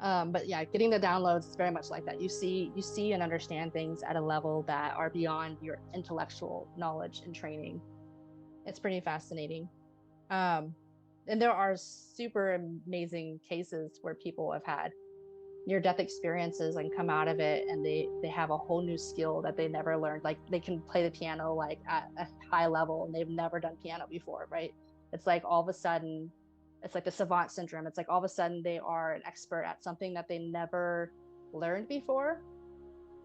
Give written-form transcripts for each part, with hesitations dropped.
But yeah, getting the downloads is very much like that. You see and understand things at a level that are beyond your intellectual knowledge and training. It's pretty fascinating. Um, and there are super amazing cases where people have had near-death experiences and come out of it, and they have a whole new skill that they never learned. Like they can play the piano like at a high level, and they've never done piano before, right? It's like all of a sudden, it's like the savant syndrome. It's like all of a sudden they are an expert at something that they never learned before.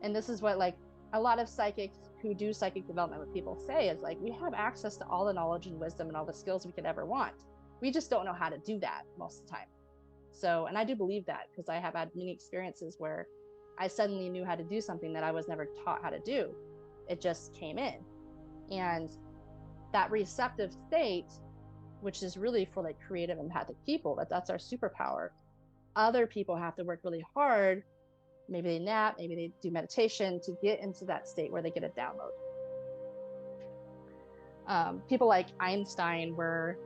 And this is what like a lot of psychics who do psychic development with people say is like, we have access to all the knowledge and wisdom and all the skills we could ever want. We just don't know how to do that most of the time. So, and I do believe that because I have had many experiences where I suddenly knew how to do something that I was never taught how to do. It just came in. And that receptive state, which is really for like creative empathic people, that's our superpower. Other people have to work really hard. Maybe they nap, maybe they do meditation to get into that state where they get a download. People like Einstein were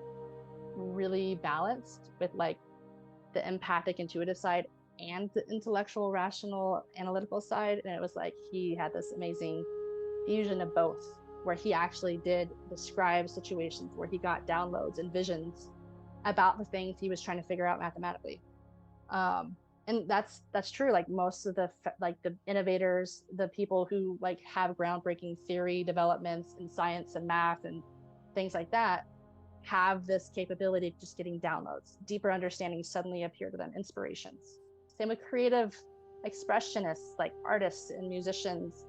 really balanced with like the empathic, intuitive side and the intellectual, rational, analytical side. And it was like he had this amazing fusion of both, where he actually did describe situations where he got downloads and visions about the things he was trying to figure out mathematically. And that's true. Like most of the innovators, the people who like have groundbreaking theory developments in science and math and things like that, have this capability of just getting downloads. Deeper understandings suddenly appear to them, inspirations. Same with creative expressionists, like artists and musicians.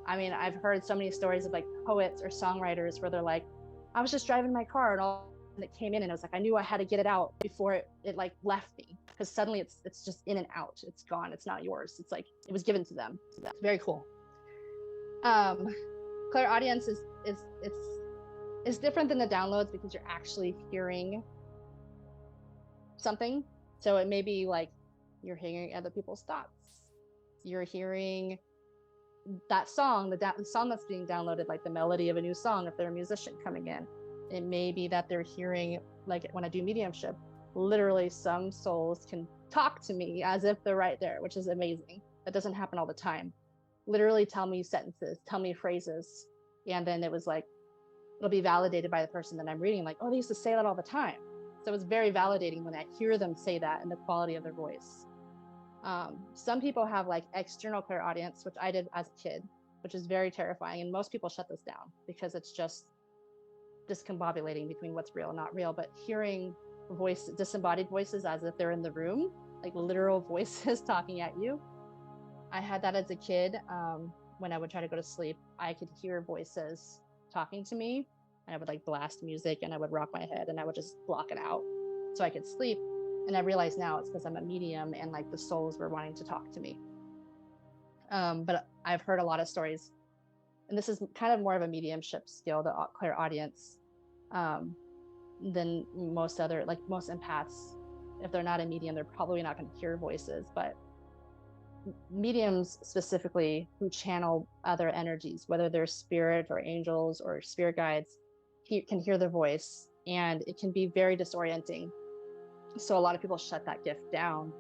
I mean, I've heard so many stories of like poets or songwriters where they're like, I was just driving my car and all and it came in and it was like I knew I had to get it out before it like left me, because suddenly it's just in and out. It's gone. It's not yours. It's like it was given to them. So that's very cool. Um, Clairaudience is different than the downloads because you're actually hearing something. So it may be like you're hearing other people's thoughts. You're hearing that song, the song that's being downloaded, like the melody of a new song, if they're a musician coming in. It may be that they're hearing, like when I do mediumship, literally some souls can talk to me as if they're right there, which is amazing. That doesn't happen all the time. Literally tell me sentences, tell me phrases. And then it was like, it'll be validated by the person that I'm reading, like, oh, they used to say that all the time. So it's very validating when I hear them say that and the quality of their voice. Some people have like external clairaudience, which I did as a kid, which is very terrifying. And most people shut this down because it's just discombobulating between what's real and not real. But hearing disembodied voices as if they're in the room, like literal voices talking at you. I had that as a kid. When I would try to go to sleep, I could hear voices talking to me, and I would like blast music and I would rock my head and I would just block it out so I could sleep. And I realize now it's because I'm a medium and like the souls were wanting to talk to me. But I've heard a lot of stories, and this is kind of more of a mediumship skill, the clairaudience, than most empaths. If they're not a medium, they're probably not going to hear voices, but mediums specifically who channel other energies, whether they're spirit or angels or spirit guides, can hear their voice, and it can be very disorienting. So a lot of people shut that gift down,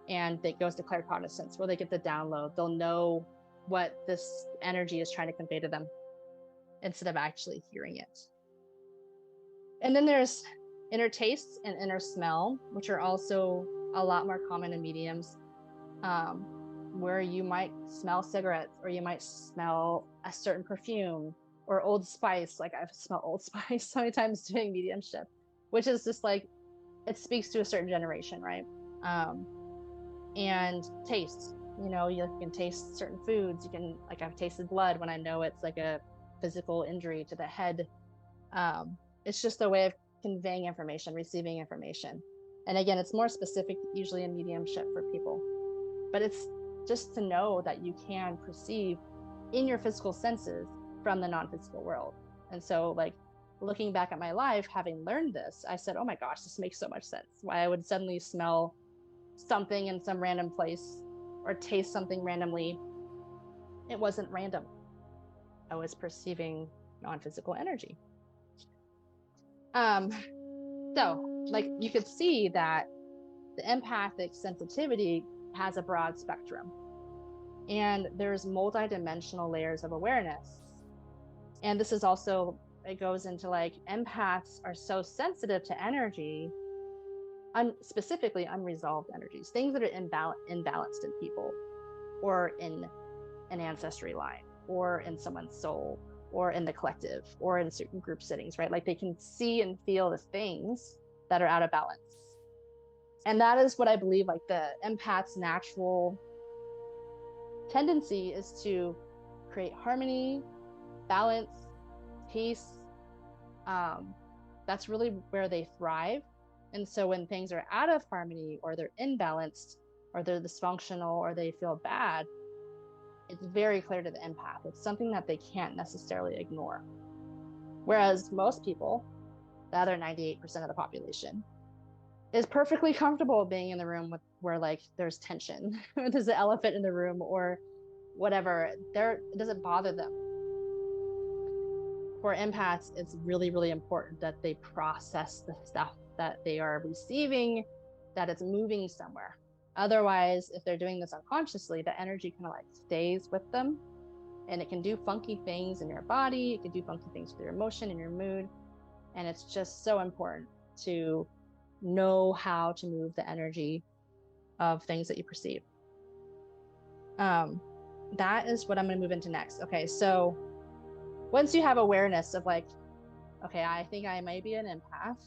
and it goes to claircognizance, where they get the download. They'll know what this energy is trying to convey to them instead of actually hearing it. And then there's inner taste and inner smell, which are also a lot more common in mediums, where you might smell cigarettes, or you might smell a certain perfume or Old Spice. Like I've smelled Old Spice so many times doing mediumship, which is just like, it speaks to a certain generation, right? And taste, you can taste certain foods. You can, like I've tasted blood when I know it's like a physical injury to the head. It's just a way of conveying information, receiving information. And again, it's more specific usually in mediumship for people, but it's just to know that you can perceive in your physical senses from the non-physical world. And so like looking back at my life, having learned this, I said, oh my gosh, this makes so much sense. Why I would suddenly smell something in some random place or taste something randomly. It wasn't random. I was perceiving non-physical energy. So like you could see that the empathic sensitivity has a broad spectrum. And there's multidimensional layers of awareness. And this is also, it goes into like empaths are so sensitive to energy, specifically unresolved energies, things that are imbalanced in people or in an ancestry line or in someone's soul or in the collective or in certain group settings, right? Like they can see and feel the things that are out of balance. And that is what I believe, like the empath's natural tendency is to create harmony, balance, peace. That's really where they thrive. And so when things are out of harmony or they're imbalanced or they're dysfunctional or they feel bad, it's very clear to the empath. It's something that they can't necessarily ignore. Whereas most people, the other 98% of the population, is perfectly comfortable being in the room with where like there's tension, there's an elephant in the room or whatever. It doesn't bother them. For empaths, it's really, really important that they process the stuff that they are receiving, that it's moving somewhere. Otherwise, if they're doing this unconsciously, the energy kind of like stays with them and it can do funky things in your body. It can do funky things with your emotion and your mood. And it's just so important to know how to move the energy of things that you perceive. That is what I'm going to move into next. Okay, so once you have awareness of like, okay, I think I might be an empath.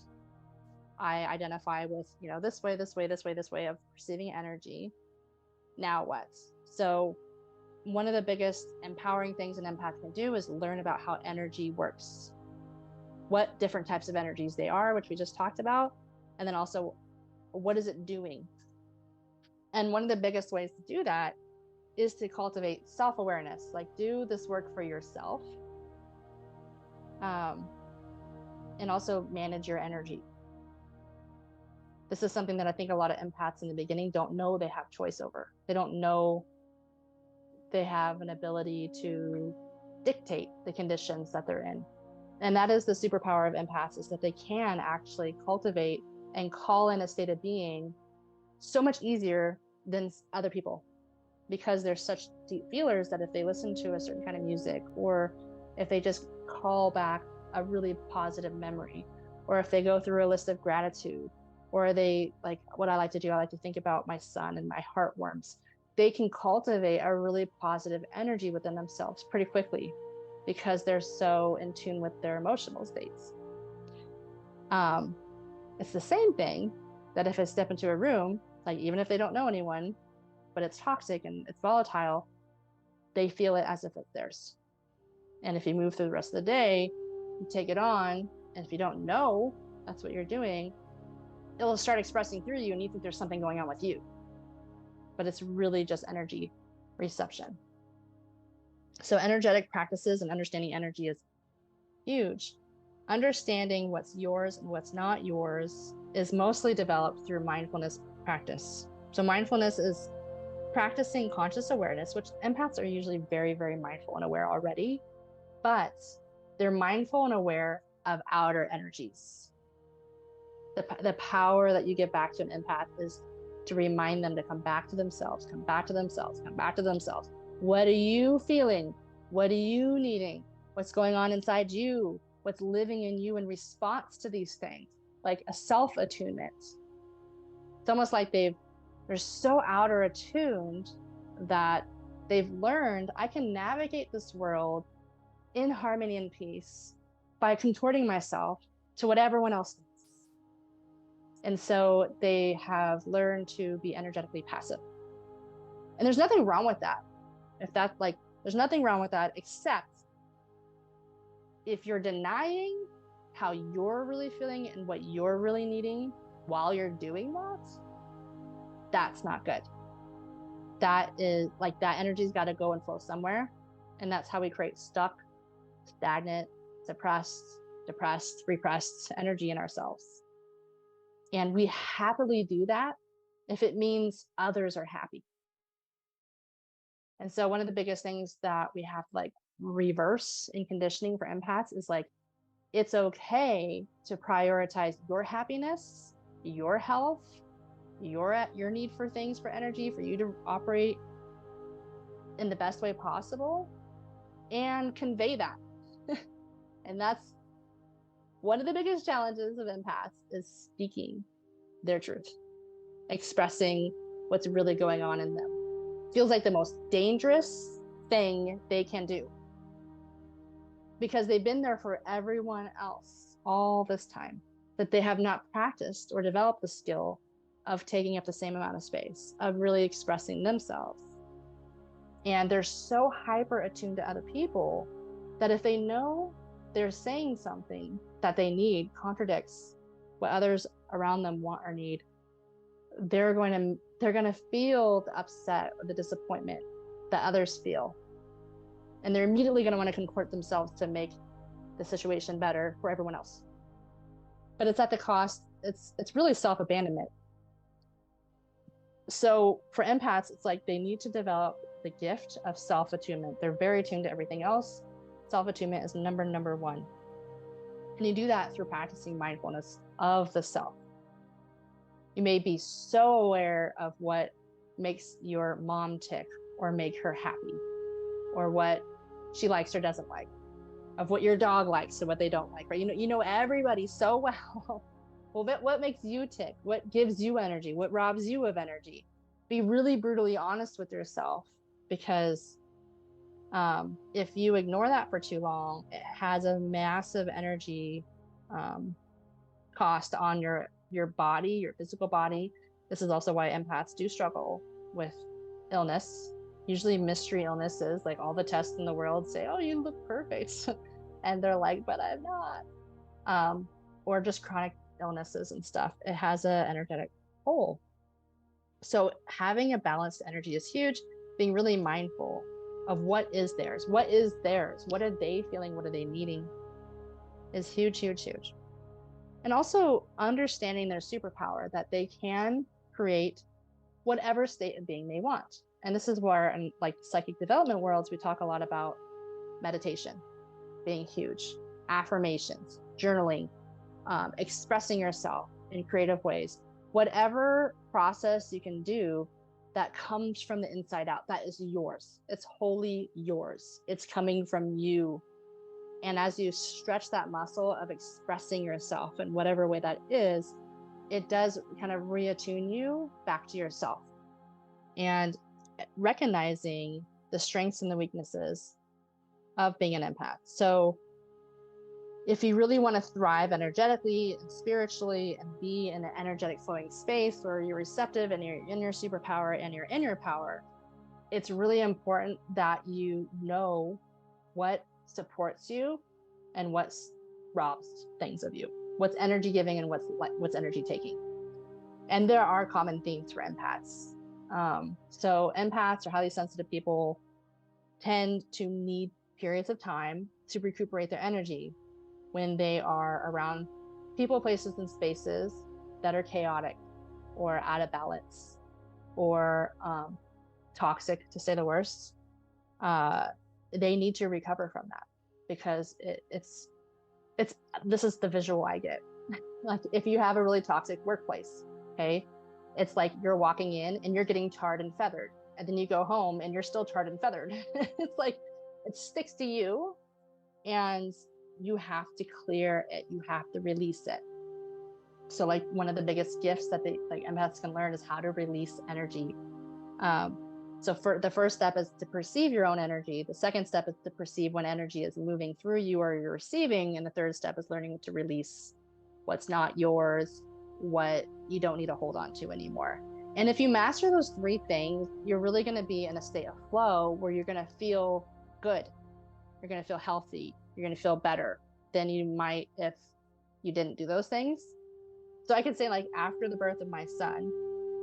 I identify with, this way of perceiving energy. Now what? So one of the biggest empowering things an empath can do is learn about how energy works, what different types of energies they are, which we just talked about, and then also what is it doing? And one of the biggest ways to do that is to cultivate self-awareness, like do this work for yourself, and also manage your energy. This is something that I think a lot of empaths in the beginning don't know they have choice over. They don't know they have an ability to dictate the conditions that they're in. And that is the superpower of empaths, is that they can actually cultivate and call in a state of being so much easier than other people, because they're such deep feelers that if they listen to a certain kind of music, or if they just call back a really positive memory, or if they go through a list of gratitude, or they like what I like to do, I like to think about my son and my heart warms. They can cultivate a really positive energy within themselves pretty quickly because they're so in tune with their emotional states. It's the same thing that if I step into a room, like even if they don't know anyone, but it's toxic and it's volatile, they feel it as if it's theirs. And if you move through the rest of the day, you take it on, and if you don't know that's what you're doing, it'll start expressing through you and you think there's something going on with you. But it's really just energy reception. So energetic practices and understanding energy is huge. Understanding what's yours and what's not yours is mostly developed through mindfulness practice. So mindfulness is practicing conscious awareness, which empaths are usually very, very mindful and aware already, but they're mindful and aware of outer energies. The power that you give back to an empath is to remind them to come back to themselves, come back to themselves, come back to themselves. What are you feeling? What are you needing? What's going on inside you? What's living in you in response to these things? Like a self-attunement. It's almost like they're so outer attuned that they've learned I can navigate this world in harmony and peace by contorting myself to what everyone else thinks. And so they have learned to be energetically passive. And there's nothing wrong with that. There's nothing wrong with that, except if you're denying how you're really feeling and what you're really needing while you're doing that, that's not good. That is like that energy's got to go and flow somewhere. And that's how we create stuck, stagnant, suppressed, depressed, repressed energy in ourselves. And we happily do that if it means others are happy. And so one of the biggest things that we have to reverse in conditioning for empaths is it's okay to prioritize your happiness, your health, your need for things, for energy, for you to operate in the best way possible and convey that. And that's one of the biggest challenges of empaths, is speaking their truth, expressing what's really going on in them. Feels like the most dangerous thing they can do, because they've been there for everyone else all this time, that they have not practiced or developed the skill of taking up the same amount of space, of really expressing themselves. And they're so hyper attuned to other people that if they know they're saying something that they need contradicts what others around them want or need, they're going to feel the upset or the disappointment that others feel. And they're immediately going to want to contort themselves to make the situation better for everyone else. But it's at the cost, it's really self-abandonment. So for empaths, it's like they need to develop the gift of self-attunement. They're very attuned to everything else. Self-attunement is number one. And you do that through practicing mindfulness of the self. You may be so aware of what makes your mom tick or make her happy, or what she likes or doesn't like, of what your dog likes and what they don't like, right? You know everybody so well. Well, what makes you tick? What gives you energy? What robs you of energy? Be really brutally honest with yourself, because if you ignore that for too long, it has a massive energy cost on your body, your physical body. This is also why empaths do struggle with illness, usually mystery illnesses. Like all the tests in the world say, oh, you look perfect. And they're like, but I'm not. Or just chronic illnesses and stuff. It has an energetic toll. So having a balanced energy is huge. Being really mindful of what is theirs. What is theirs? What are they feeling? What are they needing? Is huge, huge, huge. And also understanding their superpower, that they can create whatever state of being they want. And this is where, in like psychic development worlds, we talk a lot about meditation being huge, affirmations, journaling, expressing yourself in creative ways. Whatever process you can do that comes from the inside out, that is yours. It's wholly yours. It's coming from you. And as you stretch that muscle of expressing yourself in whatever way that is, it does kind of reattune you back to yourself. And recognizing the strengths and the weaknesses of being an empath. So if you really want to thrive energetically and spiritually and be in an energetic flowing space where you're receptive and you're in your superpower and you're in your power, it's really important that you know what supports you and what robs things of you, what's energy giving and what's energy taking. And there are common themes for empaths. So empaths, or highly sensitive people, tend to need periods of time to recuperate their energy when they are around people, places, and spaces that are chaotic or out of balance or toxic, to say the worst. They need to recover from that, because it's this is the visual I get. Like if you have a really toxic workplace, okay, it's like you're walking in and you're getting tarred and feathered, and then you go home and you're still tarred and feathered. It's like it sticks to you, and you have to clear it. You have to release it. So like one of the biggest gifts that empaths can learn is how to release energy. So for the first step is to perceive your own energy. The second step is to perceive when energy is moving through you or you're receiving. And the third step is learning to release what's not yours, what you don't need to hold on to anymore. And if you master those three things, you're really going to be in a state of flow where you're going to feel good. You're going to feel healthy. You're going to feel better than you might if you didn't do those things. So I could say, like, after the birth of my son,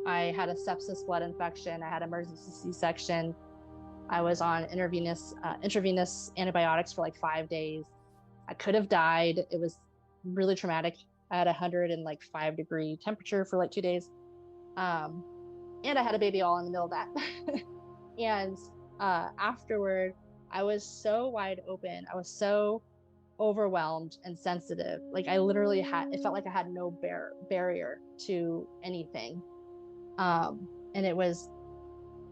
I had a sepsis blood infection. I had emergency C-section. I was on intravenous antibiotics for like 5 days. I could have died. It was really traumatic. I had 105-degree temperature for like 2 days. And I had a baby all in the middle of that. And afterward, I was so wide open. I was so overwhelmed and sensitive. Like I literally it felt like I had no barrier to anything. And it was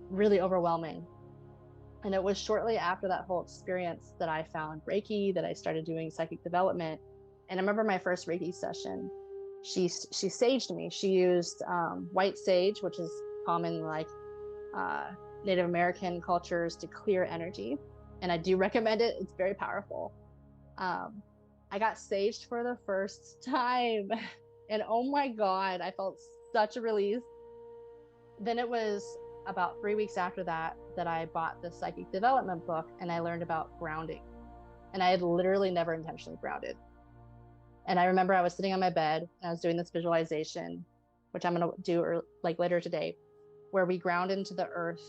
really overwhelming. And it was shortly after that whole experience that I found Reiki, that I started doing psychic development. And I remember my first Reiki session, she saged me. She used white sage, which is common in like Native American cultures, to clear energy. And I do recommend it. It's very powerful. I got saged for the first time. And oh my God, I felt such a release. Then it was about 3 weeks after that that I bought the psychic development book, and I learned about grounding. And I had literally never intentionally grounded. And I remember I was sitting on my bed and I was doing this visualization, which I'm going to do like later today, where we ground into the earth.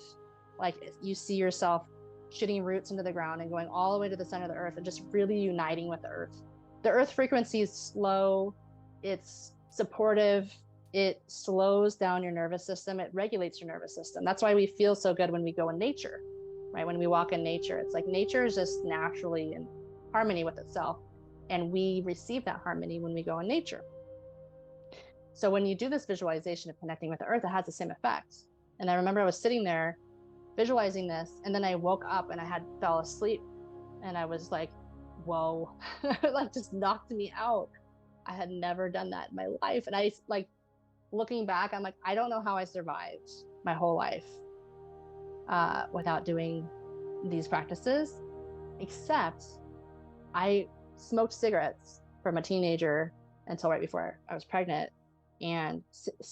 Like you see yourself shooting roots into the ground and going all the way to the center of the earth and just really uniting with the earth. The earth frequency is slow, it's supportive, it slows down your nervous system, it regulates your nervous system. That's why we feel so good when we go in nature, right? When we walk in nature, it's like nature is just naturally in harmony with itself. And we receive that harmony when we go in nature. So when you do this visualization of connecting with the earth, it has the same effect. And I remember I was sitting there visualizing this, and then I woke up and I had fell asleep, and I was like, whoa, like just knocked me out. I had never done that in my life. And I like, looking back, I'm like, I don't know how I survived my whole life without doing these practices, except I smoked cigarettes from a teenager until right before I was pregnant. And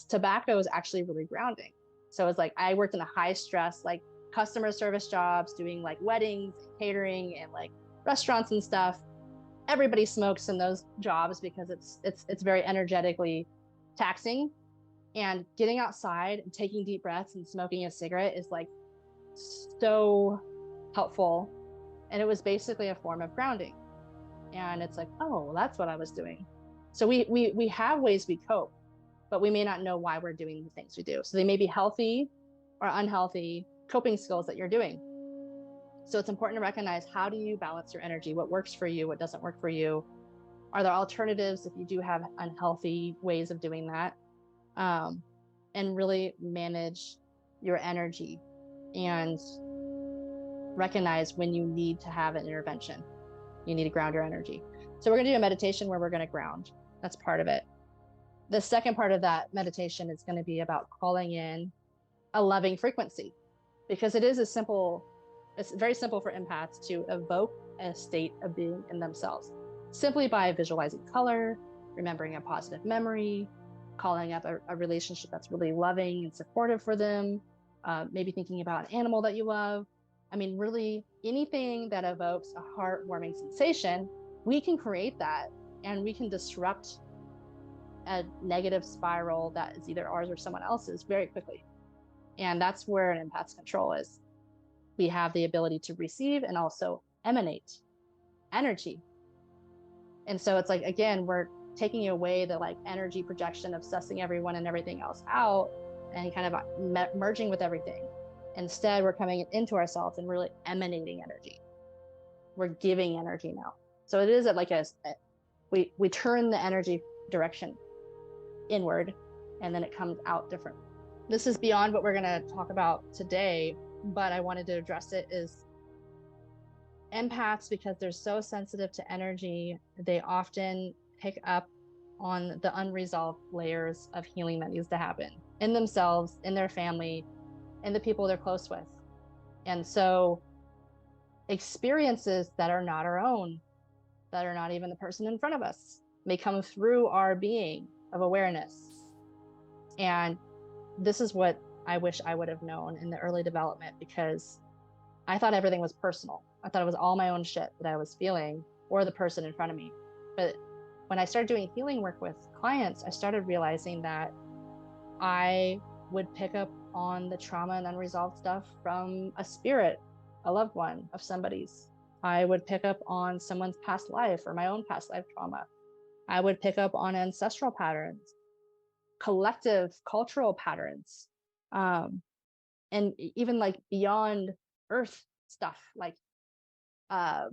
tobacco is actually really grounding. So it's like I worked in a high stress, like customer service jobs, doing like weddings, catering, and like restaurants and stuff. Everybody smokes in those jobs because it's very energetically taxing. And getting outside and taking deep breaths and smoking a cigarette is like so helpful. And it was basically a form of grounding. And it's like, oh, that's what I was doing. So we have ways we cope, but we may not know why we're doing the things we do. So they may be healthy or unhealthy coping skills that you're doing. So it's important to recognize, how do you balance your energy? What works for you? What doesn't work for you? Are there alternatives if you do have unhealthy ways of doing that? And really manage your energy and recognize when you need to have an intervention. You need to ground your energy. So we're going to do a meditation where we're going to ground. That's part of it. The second part of that meditation is going to be about calling in a loving frequency, because it is it's very simple for empaths to evoke a state of being in themselves simply by visualizing color, remembering a positive memory, calling up a relationship that's really loving and supportive for them, maybe thinking about an animal that you love. I mean, really anything that evokes a heartwarming sensation, we can create that, and we can disrupt a negative spiral that is either ours or someone else's very quickly. And that's where an empath's control is. We have the ability to receive and also emanate energy. And so it's like, again, we're taking away the like energy projection of sussing everyone and everything else out and kind of merging with everything. Instead, we're coming into ourselves and really emanating energy. We're giving energy now. So it is like we turn the energy direction inward, and then it comes out different. This is beyond what we're going to talk about today, but I wanted to address it. Is empaths, because they're so sensitive to energy, they often pick up on the unresolved layers of healing that needs to happen in themselves, in their family, and the people they're close with. And so experiences that are not our own, that are not even the person in front of us, may come through our being of awareness. And this is what I wish I would have known in the early development, because I thought everything was personal. I thought it was all my own shit that I was feeling, or the person in front of me. But when I started doing healing work with clients, I started realizing that I would pick up on the trauma and unresolved stuff from a spirit, a loved one of somebody's. I would pick up on someone's past life or my own past life trauma. I would pick up on ancestral patterns, collective cultural patterns, and even like beyond earth stuff, like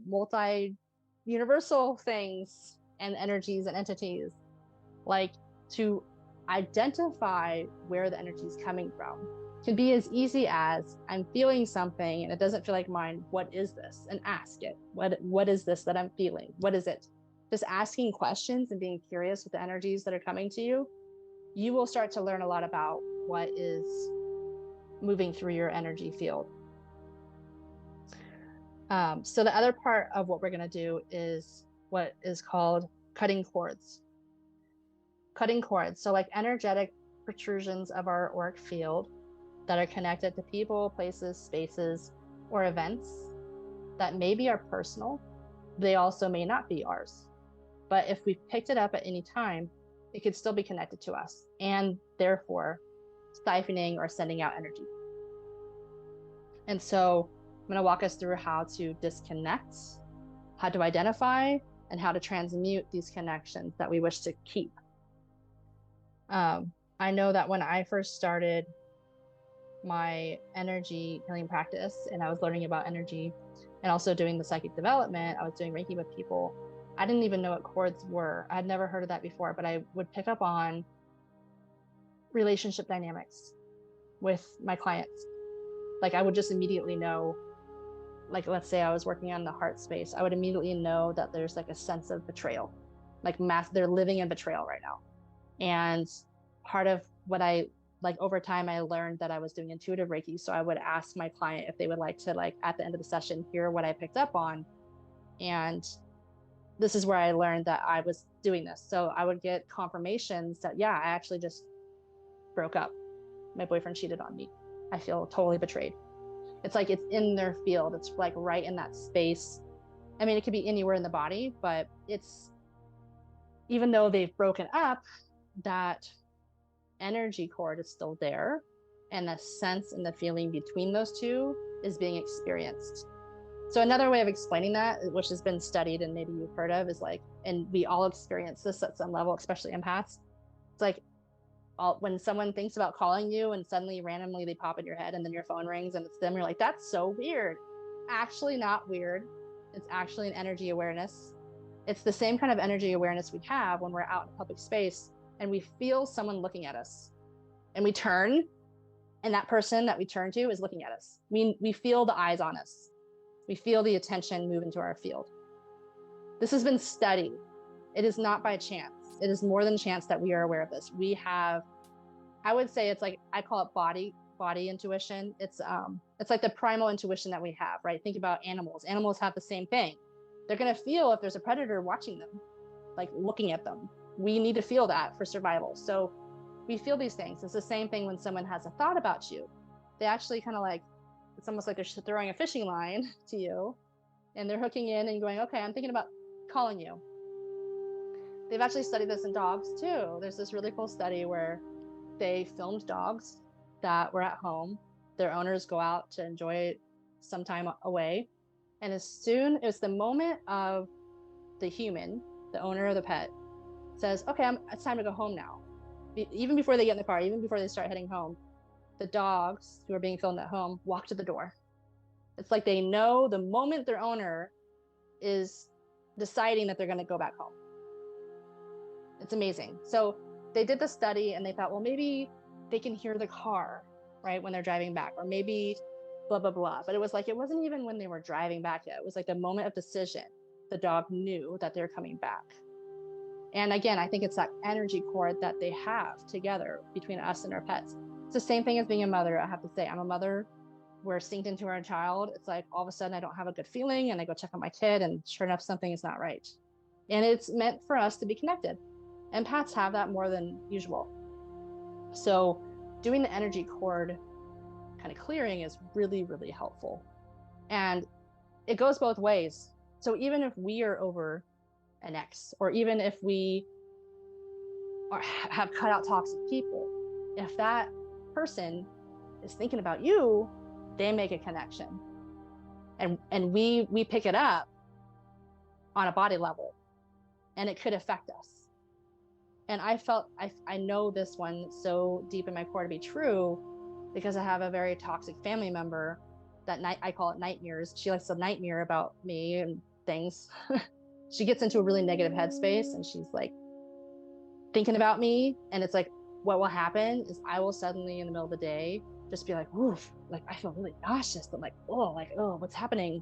multi-universal things and energies and entities, like to identify where the energy is coming from. It can be as easy as I'm feeling something and it doesn't feel like mine. What is this? And ask it. What is this that I'm feeling? What is it? Just asking questions and being curious with the energies that are coming to you, you will start to learn a lot about what is moving through your energy field. So the other part of what we're going to do is what is called cutting cords. Cutting cords. So like energetic protrusions of our auric field that are connected to people, places, spaces, or events that maybe are personal. They also may not be ours. But if we picked it up at any time, it could still be connected to us and therefore siphoning or sending out energy. And so I'm going to walk us through how to disconnect, how to identify, and how to transmute these connections that we wish to keep. I know that when I first started my energy healing practice and I was learning about energy and also doing the psychic development, I was doing Reiki with people. I didn't even know what cords were. I had never heard of that before, but I would pick up on relationship dynamics with my clients. Like I would just immediately know, like, let's say I was working on the heart space. I would immediately know that there's like a sense of betrayal, like they're living in betrayal right now. And part of what over time, I learned that I was doing intuitive Reiki. So I would ask my client if they would like to, like, at the end of the session, hear what I picked up on. And this is where I learned that I was doing this. So I would get confirmations that, yeah, I actually just broke up. My boyfriend cheated on me. I feel totally betrayed. It's like it's in their field. It's like right in that space. I mean, it could be anywhere in the body, but it's, even though they've broken up, that energy cord is still there. And the sense and the feeling between those two is being experienced. So another way of explaining that, which has been studied and maybe you've heard of, is like, and we all experience this at some level, especially empaths. It's like when someone thinks about calling you and suddenly randomly they pop in your head and then your phone rings and it's them, you're like, that's so weird. Actually not weird. It's actually an energy awareness. It's the same kind of energy awareness we have when we're out in a public space and we feel someone looking at us and we turn and that person that we turn to is looking at us. We feel the eyes on us. We feel the attention move into our field. This has been studied. It is not by chance. It is more than chance that we are aware of this. We have, I would say it's like, I call it body intuition. It's like the primal intuition that we have, right? Think about animals. Animals have the same thing. They're going to feel if there's a predator watching them, like looking at them. We need to feel that for survival. So we feel these things. It's the same thing when someone has a thought about you. They actually kind of like, it's almost like they're throwing a fishing line to you and they're hooking in and going, okay, I'm thinking about calling you. They've actually studied this in dogs too. There's this really cool study where they filmed dogs that were at home. Their owners go out to enjoy some time away. And as soon as the moment of the human, the owner of the pet, says, okay, it's time to go home now. Even before they get in the car, even before they start heading home, the dogs who are being filmed at home walk to the door. It's like they know the moment their owner is deciding that they're going to go back home. It's amazing. So they did the study and they thought, well, maybe they can hear the car, right, when they're driving back, or maybe blah, blah, blah. But it was like, it wasn't even when they were driving back yet. It was like the moment of decision. The dog knew that they're coming back. And again, I think it's that energy cord that they have together between us and our pets. It's the same thing as being a mother. I have to say, I'm a mother. We're synced into our child. It's like all of a sudden I don't have a good feeling and I go check on my kid and sure enough, something is not right. And it's meant for us to be connected. Empaths have that more than usual. So doing the energy cord kind of clearing is really, really helpful. And it goes both ways. So even if we are over an ex, or even if we have cut out toxic people, if that person is thinking about you, they make a connection. And we pick it up on a body level and it could affect us. And I know this one so deep in my core to be true because I have a very toxic family member that I call it nightmares. She likes to nightmare about me and things. She gets into a really negative headspace and she's like thinking about me. And it's like, what will happen is I will suddenly in the middle of the day just be like, oof, like I feel really nauseous. I'm like, oh, what's happening?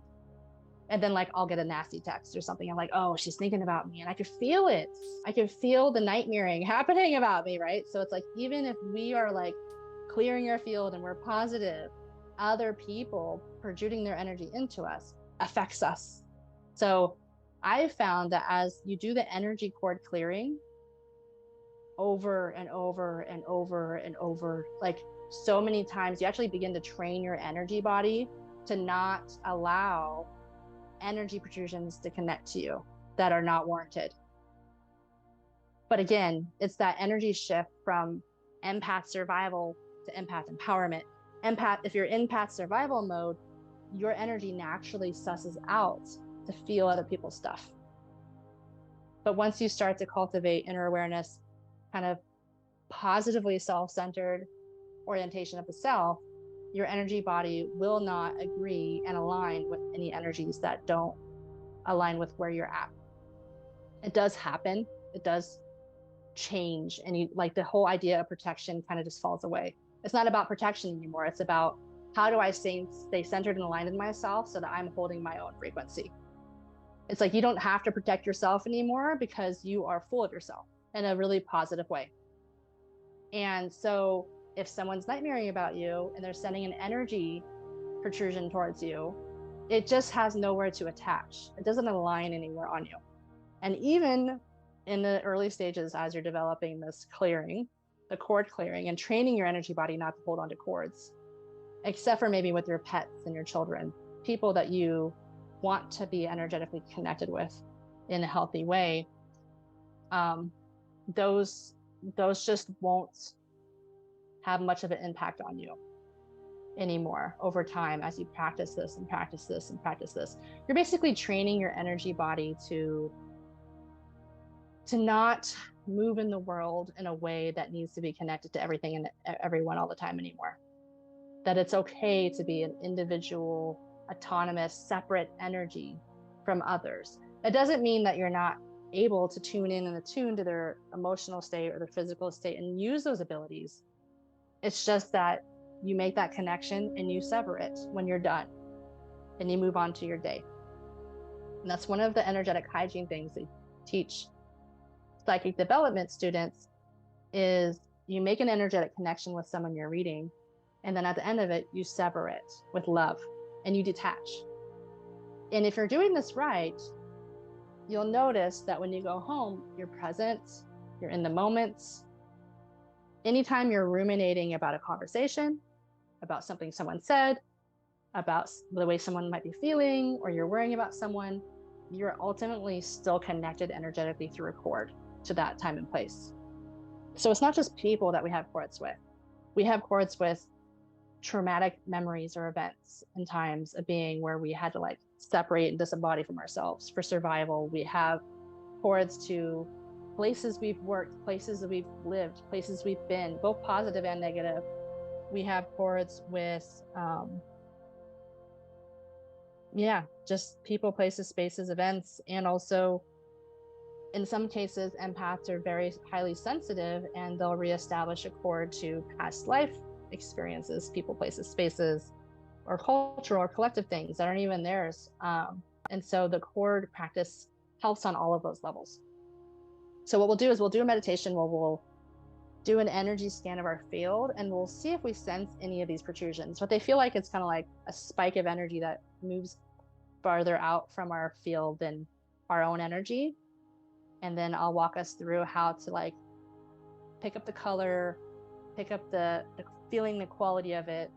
And then like I'll get a nasty text or something. I'm like, oh, she's thinking about me. And I could feel it. I could feel the nightmaring happening about me, right? So it's like, even if we are like clearing our field and we're positive, other people protruding their energy into us affects us. So I found that as you do the energy cord clearing over and over and over and over, like so many times, you actually begin to train your energy body to not allow energy protrusions to connect to you that are not warranted. But again, it's that energy shift from empath survival to empath empowerment. Empath, if you're in empath survival mode, your energy naturally susses out to feel other people's stuff. But once you start to cultivate inner awareness, kind of positively self-centered orientation of the self, your energy body will not agree and align with any energies that don't align with where you're at. It does happen. It does change. And you like the whole idea of protection kind of just falls away. It's not about protection anymore. It's about how do I stay centered and aligned in myself so that I'm holding my own frequency. It's like you don't have to protect yourself anymore because you are full of yourself in a really positive way. And so if someone's nightmaring about you and they're sending an energy protrusion towards you, it just has nowhere to attach. It doesn't align anywhere on you. And even in the early stages, as you're developing this clearing, the cord clearing and training your energy body not to hold on to cords, except for maybe with your pets and your children, people that you want to be energetically connected with in a healthy way, those just won't have much of an impact on you anymore over time as you practice this and practice this and practice this. You're basically training your energy body to not move in the world in a way that needs to be connected to everything and everyone all the time anymore. That it's okay to be an individual, autonomous, separate energy from others. It doesn't mean that you're not able to tune in and attune to their emotional state or their physical state and use those abilities. It's just that you make that connection and you sever it when you're done and you move on to your day. And that's one of the energetic hygiene things they teach psychic development students is you make an energetic connection with someone you're reading, and then at the end of it, you sever it with love and you detach. And if you're doing this right, you'll notice that when you go home, you're present, you're in the moments. Anytime you're ruminating about a conversation, about something someone said, about the way someone might be feeling, or you're worrying about someone, you're ultimately still connected energetically through a cord to that time and place. So it's not just people that we have cords with. We have cords with traumatic memories or events and times of being where we had to like separate and disembody from ourselves for survival. We have cords to places we've worked, places that we've lived, places we've been, both positive and negative. We have cords with, just people, places, spaces, events, and also in some cases, empaths are very highly sensitive and they'll reestablish a cord to past life experiences, people, places, spaces, or cultural or collective things that aren't even theirs. And so the cord practice helps on all of those levels. So what we'll do is we'll do a meditation where we'll do an energy scan of our field and we'll see if we sense any of these protrusions. But they feel like it's kind of like a spike of energy that moves farther out from our field than our own energy. And then I'll walk us through how to like pick up the color, pick up the feeling, the quality of it,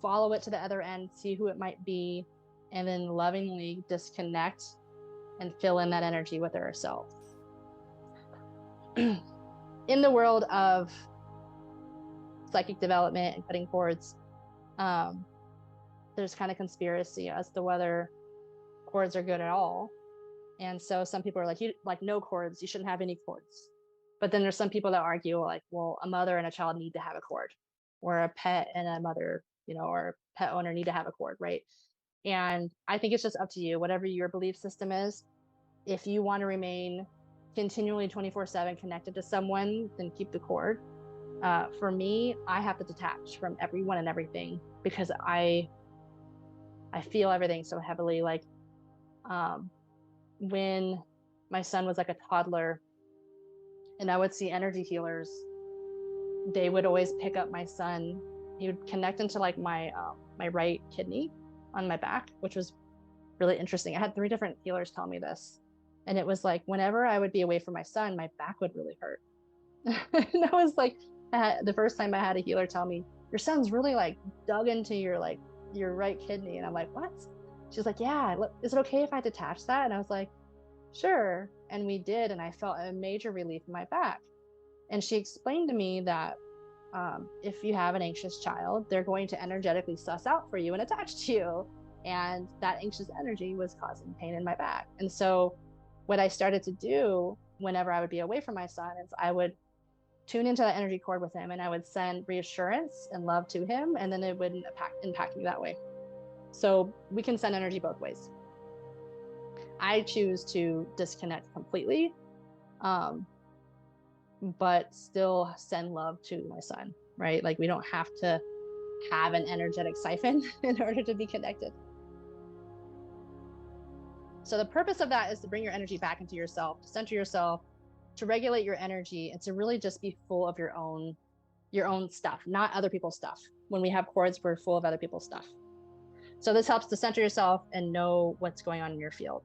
follow it to the other end, see who it might be, and then lovingly disconnect and fill in that energy with ourselves. In the world of psychic development and cutting cords, there's kind of conspiracy as to whether cords are good at all. And so some people are like, you like no cords, you shouldn't have any cords. But then there's some people that argue like, well, a mother and a child need to have a cord, or a pet and a mother, or a pet owner need to have a cord, right? And I think it's just up to you, whatever your belief system is. If you want to remain continually 24/7 connected to someone, then keep the cord. For me, I have to detach from everyone and everything because I feel everything so heavily. Like um, when my son was like a toddler, and I would see energy healers, they would always pick up my son. He would connect into like my right kidney on my back, which was really interesting. I had 3 different healers tell me this, and it was like whenever I would be away from my son, my back would really hurt. And I was like, the first time I had a healer tell me, your son's really like dug into your right kidney, and I'm like, what? She's like, yeah. Is it okay if I detach that? And I was like, sure. And we did, and I felt a major relief in my back. And she explained to me that if you have an anxious child, they're going to energetically suss out for you and attach to you. And that anxious energy was causing pain in my back. And so, what I started to do whenever I would be away from my son is I would tune into that energy cord with him and I would send reassurance and love to him. And then it wouldn't impact me that way. So, we can send energy both ways. I choose to disconnect completely. Um, but still send love to my son, right? Like we don't have to have an energetic siphon in order to be connected. So the purpose of that is to bring your energy back into yourself, to center yourself, to regulate your energy, and to really just be full of your own stuff, not other people's stuff. When we have cords, we're full of other people's stuff. So this helps to center yourself and know what's going on in your field.